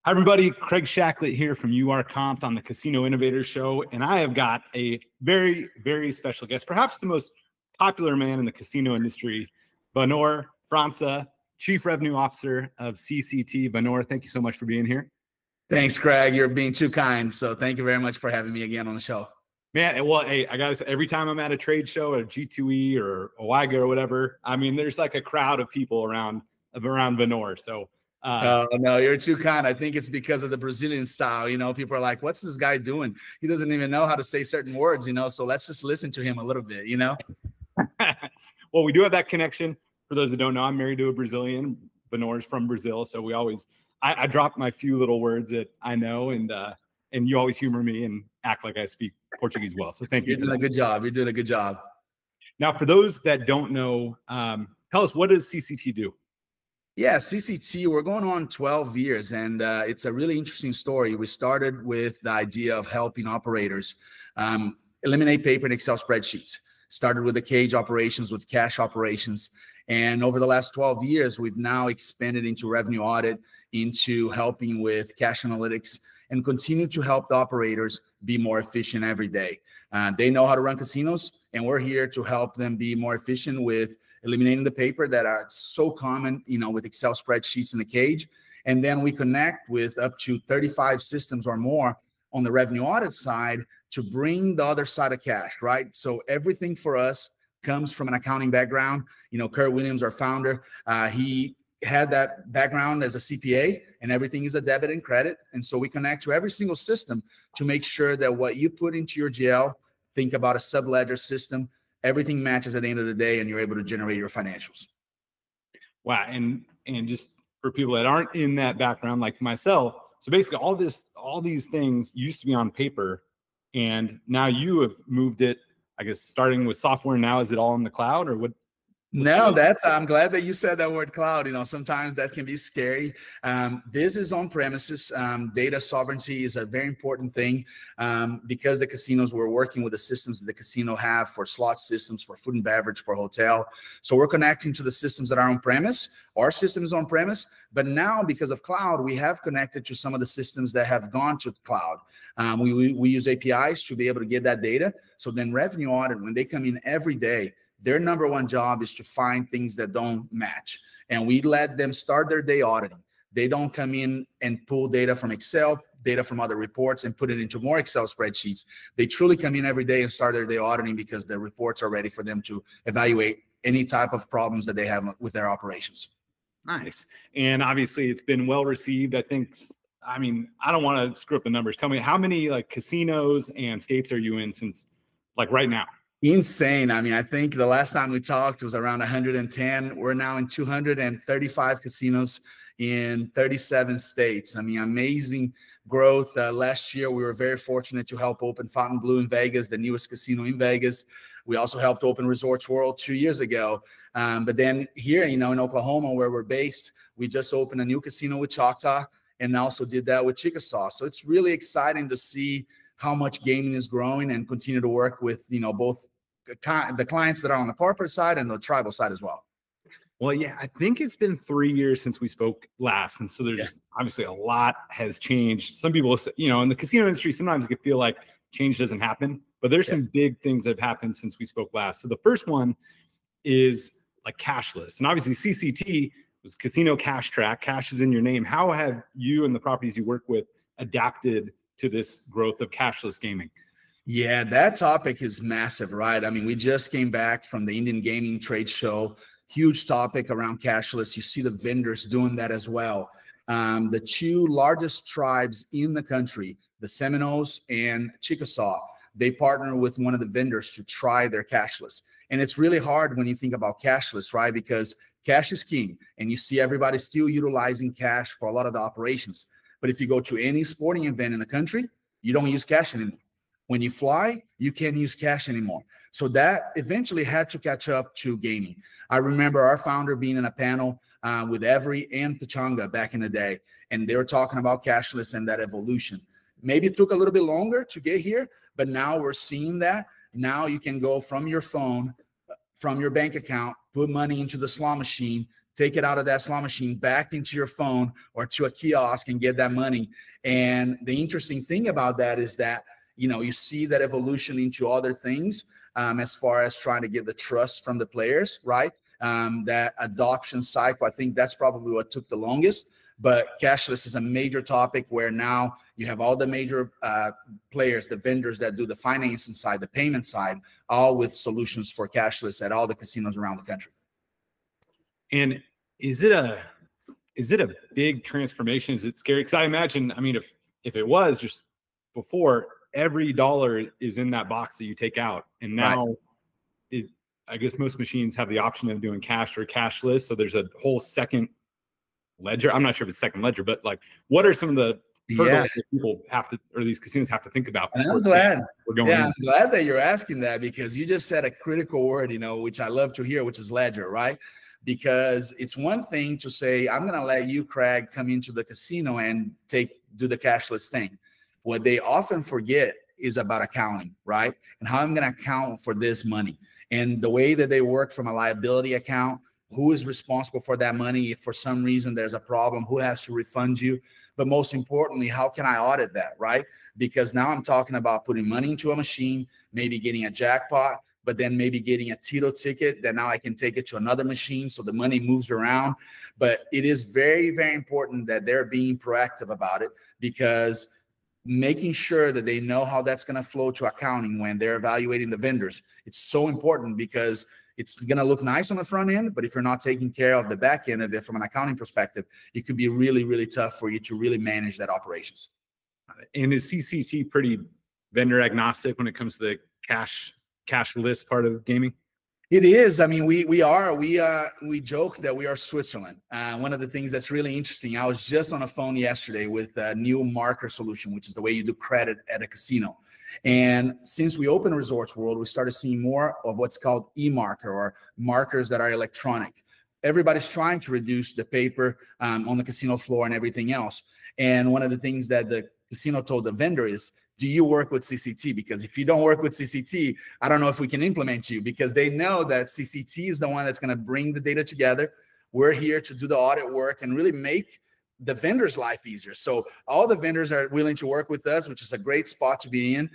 Hi, everybody. Craig Shacklett here from URComped on the Casino Innovators Show. And I have got a very, very special guest, perhaps the most popular man in the casino industry, Wanor Franca, Chief Revenue Officer of CCT. Wanor, thank you so much for being here. Thanks, Craig. You're being too kind. So thank you very much for having me again on the show. Man, well, hey, I got to say, every time I'm at a trade show at a G2E or a WIGA or whatever, I mean, there's like a crowd of people around Wanor. So no, you're too kind. I think it's because of the Brazilian style. You know, people are like, what's this guy doing? He doesn't even know how to say certain words, you know, so let's just listen to him a little bit, you know? Well, we do have that connection. For those that don't know, I'm married to a Brazilian. Vanor's from Brazil. So we always, I drop my few little words that I know, and you always humor me and act like I speak Portuguese well. So thank you. You're doing a good job. You're doing a good job. Now, for those that don't know, tell us, what does CCT do? Yeah, CCT, we're going on 12 years, and it's a really interesting story. We started with the idea of helping operators eliminate paper and Excel spreadsheets. Started with the cage operations, with cash operations, and over the last 12 years, we've now expanded into revenue audit, into helping with cash analytics, and continue to help the operators be more efficient every day. They know how to run casinos, and we're here to help them be more efficient with eliminating the paper that are so common, you know, with Excel spreadsheets in the cage. And then we connect with up to 35 systems or more on the revenue audit side to bring the other side of cash, right? So everything for us comes from an accounting background. You know, Kurt Williams, our founder, he had that background as a CPA, and everything is a debit and credit. And so we connect to every single system to make sure that what you put into your GL, think about a subledger system, everything matches at the end of the day, and you're able to generate your financials. Wow. And just for people that aren't in that background, like myself, so basically all these things used to be on paper, and now you have moved it, I guess, starting with software. Now, is it all in the cloud, or what? No, I'm glad that you said that word cloud. You know, sometimes that can be scary. This is on premises. Data sovereignty is a very important thing because the casinos, we're working with the systems that the casino have for slot systems, for food and beverage, for hotel. So we're connecting to the systems that are on premise. Our system is on premise, but now because of cloud, we have connected to some of the systems that have gone to the cloud. We use APIs to be able to get that data. So then revenue audit, when they come in every day, their number one job is to find things that don't match. And we let them start their day auditing. They don't come in and pull data from Excel, data from other reports, and put it into more Excel spreadsheets. They truly come in every day and start their day auditing because the reports are ready for them to evaluate any type of problems that they have with their operations. Nice. And obviously it's been well received. I mean, I don't want to screw up the numbers. Tell me, how many like casinos and states are you in since like right now? Insane. I mean, I think the last time we talked was around 110. We're now in 235 casinos in 37 states. I mean, amazing growth. Last year, we were very fortunate to help open Fontainebleau in Vegas, the newest casino in Vegas. We also helped open Resorts World 2 years ago. But then here, you know, in Oklahoma, where we're based, we just opened a new casino with Choctaw and also did that with Chickasaw. So it's really exciting to see how much gaming is growing and continue to work with, you know, both the clients that are on the corporate side and the tribal side as well. Well, yeah, I think it's been 3 years since we spoke last. And so there's obviously a lot has changed. Some people, you know, in the casino industry, sometimes it can feel like change doesn't happen, but there's some big things that have happened since we spoke last. So the first one is like cashless. And obviously CCT was Casino Cash Trac. Cash is in your name. How have you and the properties you work with adapted to this growth of cashless gaming? Yeah, that topic is massive, right? I mean, we just came back from the Indian Gaming Trade Show, huge topic around cashless. You see the vendors doing that as well. The two largest tribes in the country, the Seminoles and Chickasaw, they partner with one of the vendors to try their cashless. And it's really hard when you think about cashless, right? Because cash is king, and you see everybody still utilizing cash for a lot of the operations. But if you go to any sporting event in the country, you don't use cash anymore. When you fly, you can't use cash anymore. So that eventually had to catch up to gaming. I remember our founder being in a panel with Every and Pachanga back in the day, and they were talking about cashless and that evolution. Maybe it took a little bit longer to get here, but now we're seeing that. Now you can go from your phone, from your bank account, put money into the slot machine, take it out of that slot machine back into your phone or to a kiosk and get that money. And the interesting thing about that is that, you see that evolution into other things, as far as trying to get the trust from the players, right? That adoption cycle, I think that's probably what took the longest. But cashless is a major topic where now you have all the major players, the vendors that do the financing side, the payment side, all with solutions for cashless at all the casinos around the country. And is it a big transformation? Is it scary? Because I imagine, if it was just before, every dollar is in that box that you take out, and now I guess most machines have the option of doing cash or cashless. So there's a whole second ledger. I'm not sure if it's second ledger, but like, what are some of the hurdles that people have to, or these casinos have to think about? And I'm glad that you're asking that, because you just said a critical word, which I love to hear, which is ledger, right? Because it's one thing to say, I'm going to let you, Craig, come into the casino and do the cashless thing. What they often forget is about accounting, right? And how I'm going to account for this money. And the way that they work from a liability account, who is responsible for that money? If for some reason there's a problem, who has to refund you? But most importantly, how can I audit that, right? Because now I'm talking about putting money into a machine, maybe getting a jackpot, but then maybe getting a Tito ticket that now I can take it to another machine so the money moves around. But it is very, very important that they're being proactive about it, because making sure that they know how that's going to flow to accounting when they're evaluating the vendors, it's so important, because it's going to look nice on the front end, but if you're not taking care of the back end of it from an accounting perspective, it could be really, really tough for you to really manage that operations. And is CCT pretty vendor agnostic when it comes to the cashless part of gaming? It is. We joke that we are Switzerland. One of the things that's really interesting, I was just on a phone yesterday with a new marker solution, which is the way you do credit at a casino. And since we opened Resorts World, we started seeing more of what's called e-marker, or markers that are electronic. Everybody's trying to reduce the paper on the casino floor and everything else. And one of the things that the casino told the vendor is, do you work with CCT? Because if you don't work with CCT, I don't know if we can implement you, because they know that CCT is the one that's going to bring the data together. We're here to do the audit work and really make the vendor's life easier. So all the vendors are willing to work with us, which is a great spot to be in.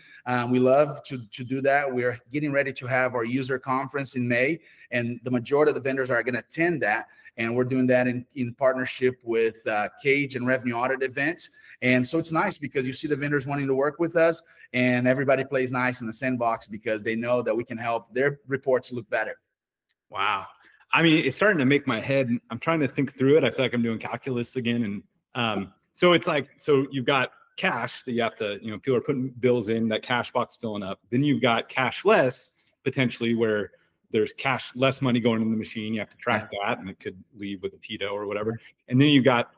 We love to do that. We're getting ready to have our user conference in May, and the majority of the vendors are going to attend that. And we're doing that in partnership with Cage and Revenue Audit events. And so it's nice, because you see the vendors wanting to work with us, and everybody plays nice in the sandbox because they know that we can help their reports look better. Wow. It's starting to make my head, I'm trying to think through it. I feel like I'm doing calculus again. And so it's like, so you've got cash that you have to, people are putting bills in, that cash box filling up. Then you've got cashless, potentially, where there's cash, less money going in the machine. You have to track that, and it could leave with a Tito or whatever. And then you've got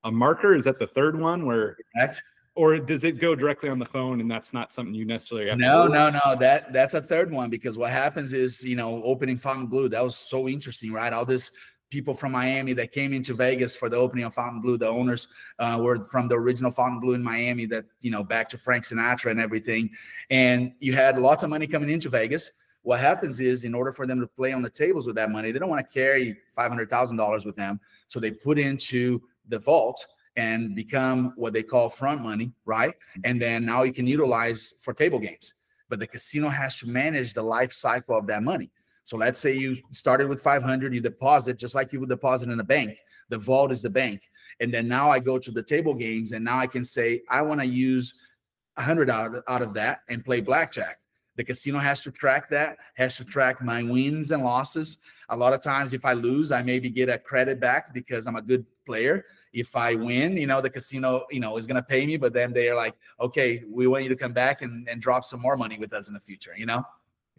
a marker. Is that the third one where, or does it go directly on the phone, and that's not something you necessarily have No. That's a third one, because what happens is, opening Fontainebleau, that was so interesting, right? All this people from Miami that came into Vegas for the opening of Fontainebleau, the owners were from the original Fontainebleau in Miami that, back to Frank Sinatra and everything. And you had lots of money coming into Vegas. What happens is, in order for them to play on the tables with that money, they don't want to carry $500,000 with them. So they put into the vault and become what they call front money, right? And then now you can utilize for table games. But the casino has to manage the life cycle of that money. So let's say you started with 500, you deposit just like you would deposit in a bank. The vault is the bank. And then now I go to the table games, and now I can say, I want to use 100 out of that and play blackjack. The casino has to track that, has to track my wins and losses. A lot of times, if I lose, I maybe get a credit back because I'm a good player. If I win, the casino, is going to pay me, but then they're like, okay, we want you to come back and drop some more money with us in the future,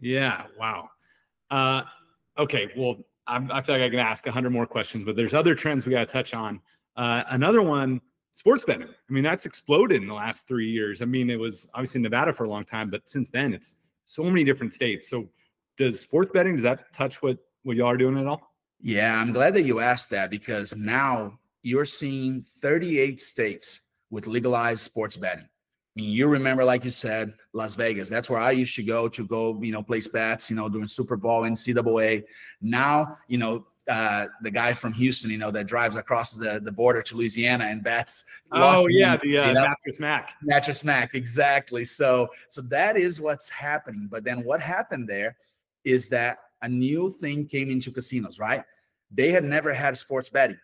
Yeah. Wow. Okay. Well, I feel like I can ask 100 more questions, but there's other trends we got to touch on. Another one, sports betting. That's exploded in the last 3 years. It was obviously in Nevada for a long time, but since then it's so many different states. So does sports betting, does that touch what y'all are doing at all? Yeah, I'm glad that you asked that, because now you're seeing 38 states with legalized sports betting. You remember, like you said, Las Vegas. That's where I used to go, place bets, during Super Bowl, NCAA. Now, the guy from Houston, that drives across the border to Louisiana and bets. Oh yeah, the Mattress Mac. Mattress Mac, exactly. So that is what's happening. But then what happened there is that a new thing came into casinos, right? They had never had sports betting,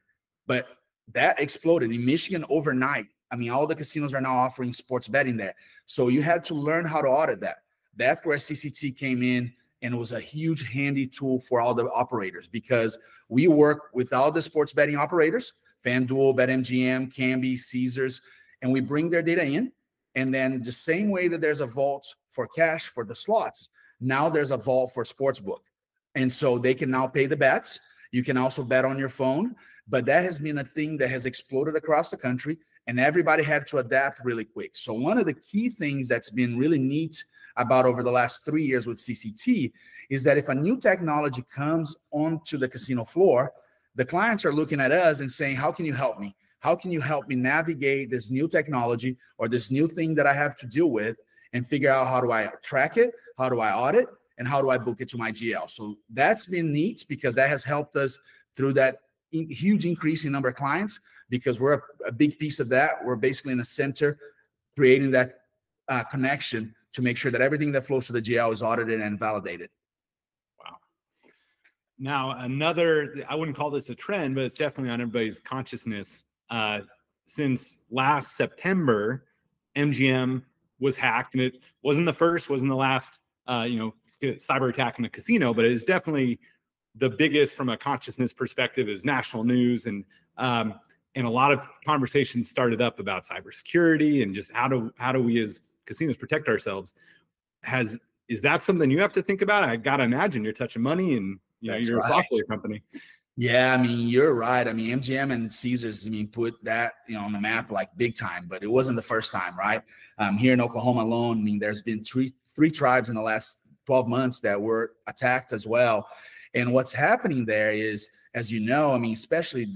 but that exploded in Michigan overnight. I mean, all the casinos are now offering sports betting there. So you had to learn how to audit that. That's where CCT came in, and it was a huge handy tool for all the operators, because we work with all the sports betting operators, FanDuel, BetMGM, Kambi, Caesars, and we bring their data in. And then the same way that there's a vault for cash for the slots, now there's a vault for sportsbook. And so they can now pay the bets. You can also bet on your phone. But that has been a thing that has exploded across the country, and everybody had to adapt really quick. So one of the key things that's been really neat about over the last 3 years with CCT is that if a new technology comes onto the casino floor, the clients are looking at us and saying, how can you help me? How can you help me navigate this new technology or this new thing that I have to deal with, and figure out how do I track it, how do I audit, and how do I book it to my GL? So that's been neat, because that has helped us through that huge increase in number of clients, because we're a big piece of that. We're basically in the center, creating that connection to make sure that everything that flows to the GL is audited and validated. Wow. Now, I wouldn't call this a trend, but it's definitely on everybody's consciousness. Since last September, MGM was hacked, and it wasn't the first, wasn't the last, cyber attack in a casino, but it is definitely the biggest from a consciousness perspective. Is national news, and a lot of conversations started up about cybersecurity and just how do we as casinos protect ourselves. Is that something you have to think about? I gotta imagine you're touching money, and you're a software company. Yeah, I mean, you're right. I mean, MGM and Caesars, put that on the map like big time, but it wasn't the first time, right? Here in Oklahoma alone, there's been three tribes in the last 12 months that were attacked as well. And what's happening there is, as you know, especially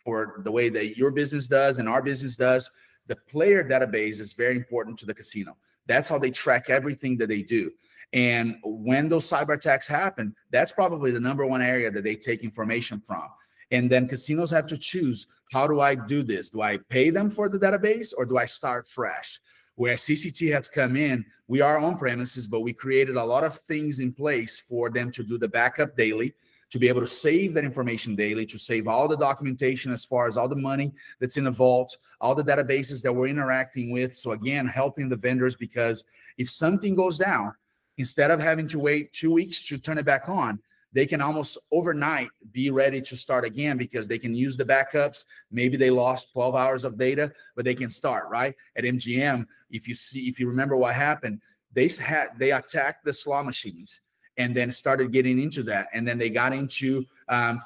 for the way that your business does and our business does, the player database is very important to the casino. That's how they track everything that they do. And when those cyber attacks happen, that's probably the number one area that they take information from. And then casinos have to choose, how do I do this? Do I pay them for the database, or do I start fresh? Where CCT has come in, we are on premises, but we created a lot of things in place for them to do the backup daily, to be able to save that information daily, to save all the documentation as far as all the money that's in the vault, all the databases that we're interacting with. So again, helping the vendors, because if something goes down, instead of having to wait 2 weeks to turn it back on, they can almost overnight be ready to start again, because they can use the backups. Maybe they lost 12 hours of data, but they can start, right? At MGM, if you remember what happened, they attacked the slot machines and then started getting into that. And then they got into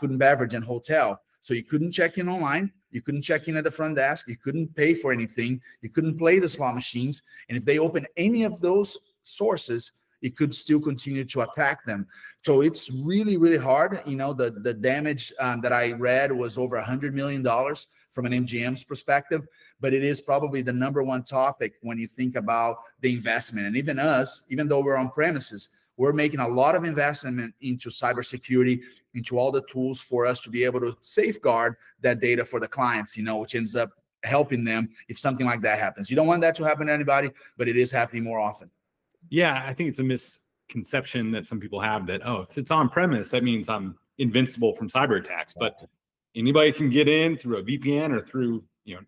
food and beverage and hotel. So you couldn't check in online. You couldn't check in at the front desk. You couldn't pay for anything. You couldn't play the slot machines. And if they open any of those sources, it could still continue to attack them. So it's really, really hard. The damage that I read was over $100 million from an MGM's perspective, but it is probably the number one topic when you think about the investment. And even us, even though we're on premises, we're making a lot of investment into cybersecurity, into all the tools for us to be able to safeguard that data for the clients, which ends up helping them if something like that happens. You don't want that to happen to anybody, but it is happening more often. Yeah, I think it's a misconception that some people have that, if it's on premise, that means I'm invincible from cyber attacks. But anybody can get in through a VPN or through,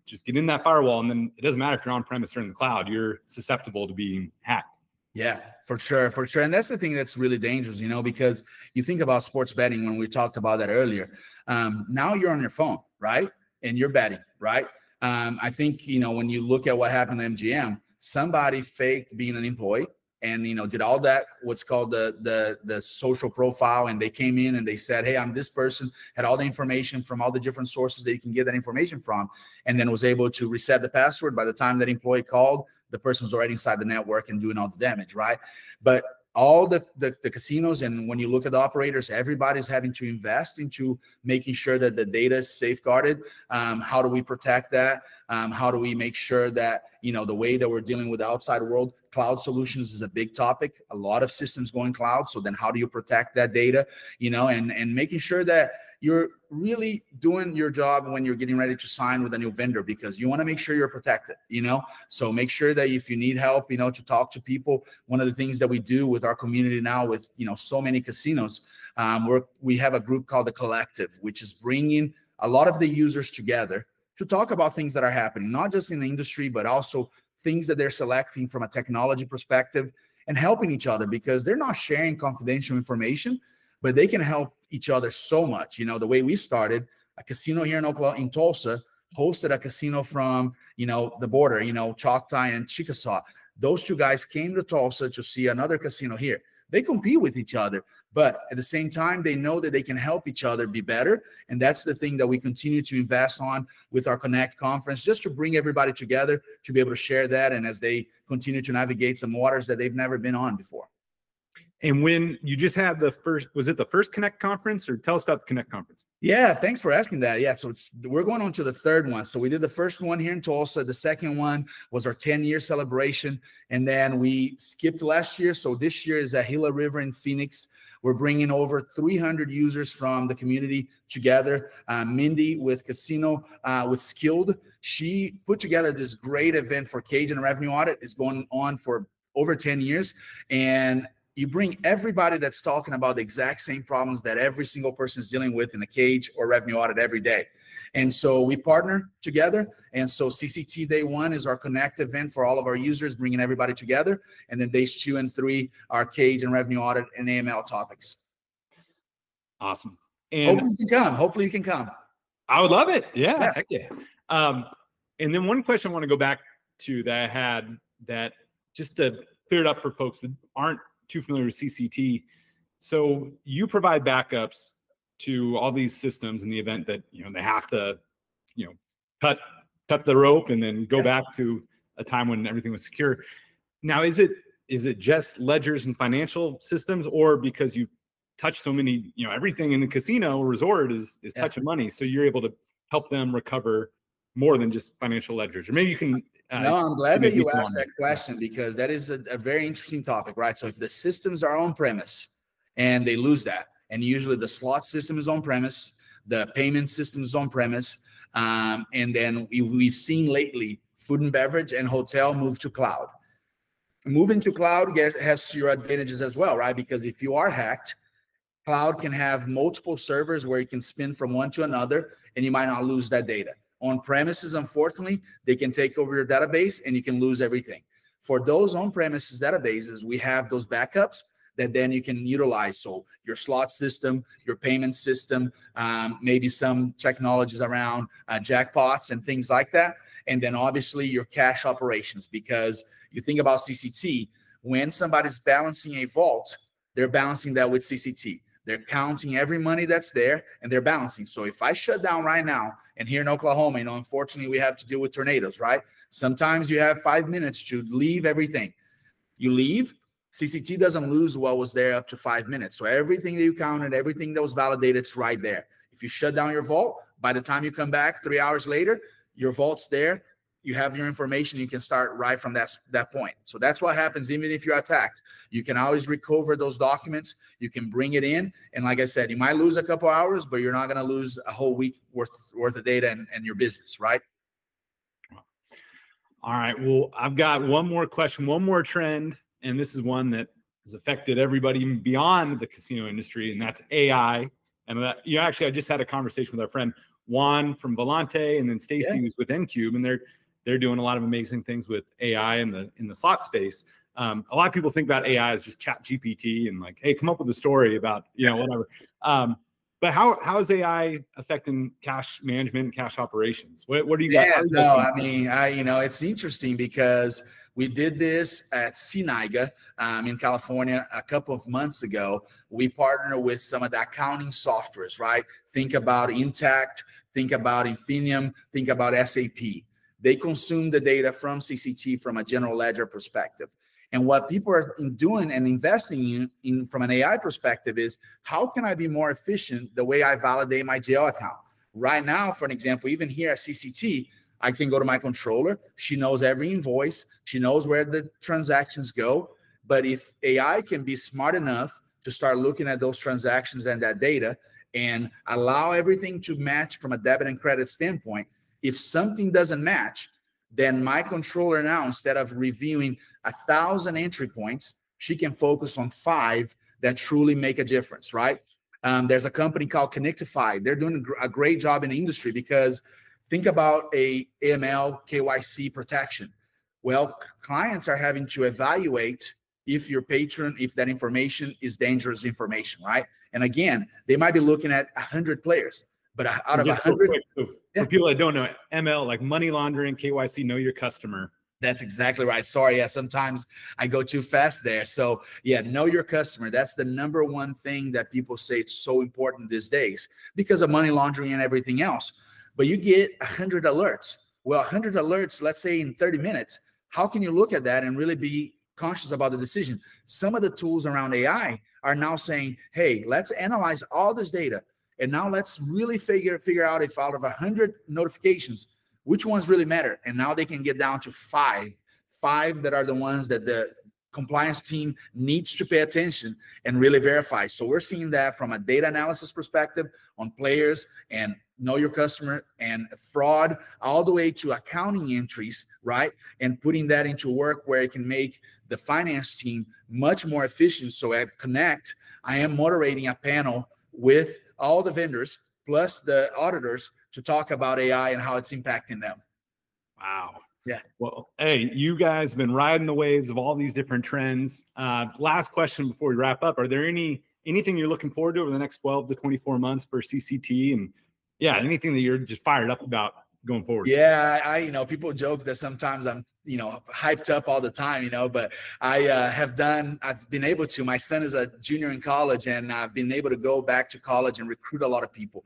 just get in that firewall. And then it doesn't matter if you're on premise or in the cloud, you're susceptible to being hacked. Yeah, for sure. And that's the thing that's really dangerous, because you think about sports betting, when we talked about that earlier. Now you're on your phone, right? And you're betting, right? I think, when you look at what happened to MGM, somebody faked being an employee and, did all that, what's called the social profile. And they came in and they said, hey, I'm this person, had all the information from all the different sources that you can get that information from, and then was able to reset the password. By the time that employee called, the person was already inside the network and doing all the damage, right? But all the casinos, and when you look at the operators, everybody's having to invest into making sure that the data is safeguarded. How do we protect that? How do we make sure that, the way that we're dealing with the outside world, cloud solutions is a big topic. A lot of systems going cloud. So then how do you protect that data, and making sure that, you're really doing your job when you're getting ready to sign with a new vendor, because you want to make sure you're protected, so make sure that if you need help, to talk to people. One of the things that we do with our community now with, so many casinos, we have a group called The Collective, which is bringing a lot of the users together to talk about things that are happening, not just in the industry, but also things that they're selecting from a technology perspective, and helping each other, because they're not sharing confidential information, but they can help each other so much. The way we started, a casino here in Tulsa hosted a casino from, the border, Choctaw and Chickasaw. Those two guys came to Tulsa to see another casino here. They compete with each other, but at the same time, they know that they can help each other be better. And that's the thing that we continue to invest on with our Connect conference, just to bring everybody together to be able to share that. And as they continue to navigate some waters that they've never been on before. And when you just had was it the first Connect conference, or tell us about the Connect conference? Yeah, thanks for asking that. Yeah, so we're going on to the third one. So we did the first one here in Tulsa. The second one was our 10-year celebration. And then we skipped last year. So this year is at Gila River in Phoenix. We're bringing over 300 users from the community together. Mindy with Casino, with Skilled, she put together this great event for Cage and Revenue Audit. It's going on for over 10 years. And you bring everybody that's talking about the exact same problems that every single person is dealing with in a Cage or Revenue Audit every day. And so we partner together. And so CCT Day 1 is our Connect event for all of our users, bringing everybody together. And then Days 2 and 3 are Cage and Revenue Audit and AML topics. Awesome. And hopefully you can come. I would love it. Yeah. Heck yeah. And then one question I want to go back to that I had, that just to clear it up for folks that aren't too familiar with CCT. So you provide backups to all these systems in the event that, they have to, cut the rope and then go back to a time when everything was secure. Now, is it just ledgers and financial systems, or because you touch so many, everything in the casino or resort is touching money, so you're able to help them recover more than just financial ledgers? Or maybe you can no, I'm glad that you asked that question, because that is a very interesting topic, right? So if the systems are on premise and they lose that, and usually the slot system is on premise, the payment system is on premise, and then we've seen lately food and beverage and hotel move to cloud. Moving to cloud has your advantages as well, right? Because if you are hacked, cloud can have multiple servers where you can spin from one to another, and you might not lose that data. On premises, unfortunately, they can take over your database and you can lose everything. For those on-premises databases, we have those backups that then you can utilize. So your slot system, your payment system, maybe some technologies around jackpots and things like that. And then obviously your cash operations, because you think about CCT, when somebody's balancing a vault, they're balancing that with CCT. They're counting every money that's there and they're balancing. So if I shut down right now, and here in Oklahoma, unfortunately, we have to deal with tornadoes, right? Sometimes you have 5 minutes to leave everything. You leave, CCT doesn't lose what was there up to 5 minutes. So everything that you counted, everything that was validated, it's right there. If you shut down your vault, by the time you come back 3 hours later, your vault's there. You have your information. You can start right from that point. So that's what happens even if you're attacked. You can always recover those documents. You can bring it in. And like I said, you might lose a couple hours, but you're not going to lose a whole week worth of data and your business, right? All right. Well, I've got one more question, one more trend, and this is one that has affected everybody even beyond the casino industry, and that's AI. And actually, I just had a conversation with our friend Juan from Volante, and then Stacy who's with Ncube, and they're doing a lot of amazing things with AI in the slot space. A lot of people think about AI as just Chat GPT and like, hey, come up with a story about, whatever. But how is AI affecting cash management and cash operations? What do you got? It's interesting because we did this at CNIGA in California a couple of months ago. We partner with some of the accounting softwares, right? Think about Intact, think about Infinium, think about SAP. They consume the data from CCT from a general ledger perspective. And what people are doing and investing in from an AI perspective is, how can I be more efficient the way I validate my jail account? Right now, for an example, even here at CCT, I can go to my controller. She knows every invoice. She knows where the transactions go. But if AI can be smart enough to start looking at those transactions and that data and allow everything to match from a debit and credit standpoint. If something doesn't match, then my controller now, instead of reviewing 1,000 entry points, she can focus on 5 that truly make a difference, right? There's a company called Connectify. They're doing a great job in the industry, because think about a AML KYC protection. Well, clients are having to evaluate if your patron, if that information is dangerous information, right? And again, they might be looking at 100 players, but out of 100, for people that don't know, ML, like money laundering, KYC, know your customer. That's exactly right. Sorry, yeah, sometimes I go too fast there. So yeah, know your customer. That's the number one thing that people say it's so important these days because of money laundering and everything else. But you get 100 alerts. Well, 100 alerts, let's say in 30 minutes, how can you look at that and really be conscious about the decision? Some of the tools around AI are now saying, hey, let's analyze all this data. And now let's really figure out if out of 100 notifications, which ones really matter. And now they can get down to 5 that are the ones that the compliance team needs to pay attention and really verify. So we're seeing that from a data analysis perspective on players and know your customer and fraud, all the way to accounting entries, right? And putting that into work where it can make the finance team much more efficient. So at Connect, I am moderating a panel with all the vendors plus the auditors to talk about AI and how it's impacting them. Wow. Yeah. Well, hey, you guys have been riding the waves of all these different trends. Last question before we wrap up. Are there anything you're looking forward to over the next 12 to 24 months for CCT? And yeah, anything that you're just fired up about going forward? Yeah, I people joke that sometimes I'm, hyped up all the time, but I've been able to. My son is a junior in college, and I've been able to go back to college and recruit a lot of people.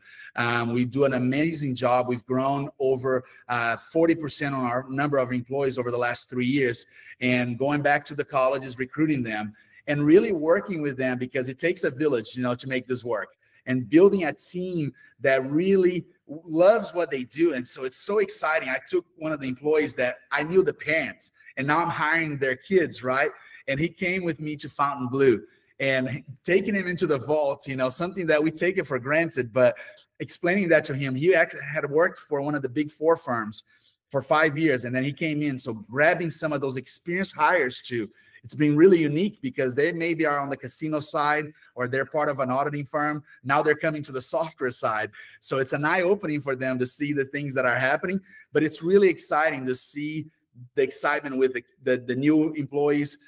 We do an amazing job. We've grown over 40% on our number of employees over the last 3 years, and going back to the colleges, recruiting them and really working with them, because it takes a village, to make this work, and building a team that really loves what they do. And so it's so exciting. I took one of the employees that I knew the parents, and now I'm hiring their kids, right? And he came with me to Fontainebleau, and taking him into the vault, something that we take it for granted, but explaining that to him, he actually had worked for one of the big 4 firms for 5 years. And then he came in. So grabbing some of those experienced hires too, it's been really unique, because they maybe are on the casino side or they're part of an auditing firm. Now they're coming to the software side. So it's an eye-opening for them to see the things that are happening. But it's really exciting to see the excitement with the new employees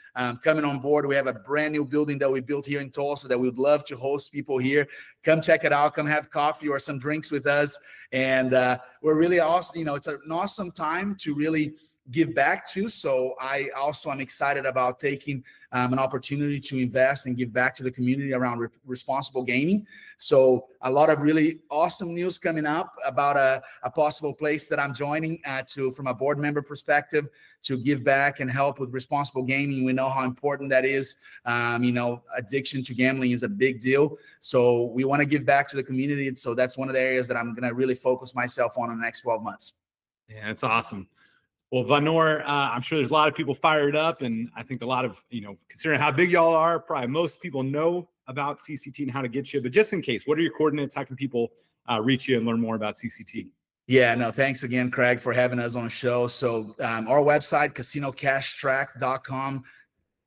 coming on board. We have a brand new building that we built here in Tulsa that we would love to host people here. Come check it out. Come have coffee or some drinks with us. And we're really awesome. It's an awesome time to really give back to. So I also am excited about taking an opportunity to invest and give back to the community around responsible gaming. So a lot of really awesome news coming up about a possible place that I'm joining from a board member perspective to give back and help with responsible gaming. We know how important that is. Addiction to gambling is a big deal. So we want to give back to the community. And so that's one of the areas that I'm going to really focus myself on in the next 12 months. Yeah, it's awesome. Well, Wanor, I'm sure there's a lot of people fired up, and I think a lot of, considering how big y'all are, probably most people know about CCT and how to get you. But just in case, what are your coordinates? How can people reach you and learn more about CCT? Yeah, no, thanks again, Craig, for having us on the show. So our website, casinocashtrac.com.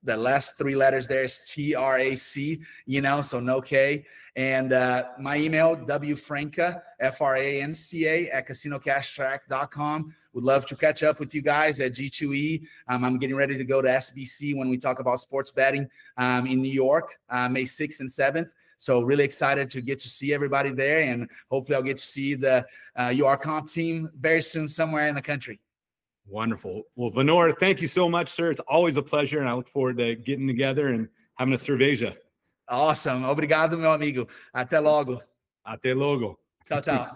The last 3 letters there is TRAC, so no K. And my email, wfranca, FRANCA, at casinocashtrac.com. Would love to catch up with you guys at G2E. I'm getting ready to go to SBC when we talk about sports betting in New York, May 6th and 7th. So really excited to get to see everybody there. And hopefully I'll get to see the URComped team very soon somewhere in the country. Wonderful. Well, Wanor, thank you so much, sir. It's always a pleasure, and I look forward to getting together and having a cerveja. Awesome. Obrigado, meu amigo. Até logo. Até logo. Tchau, tchau.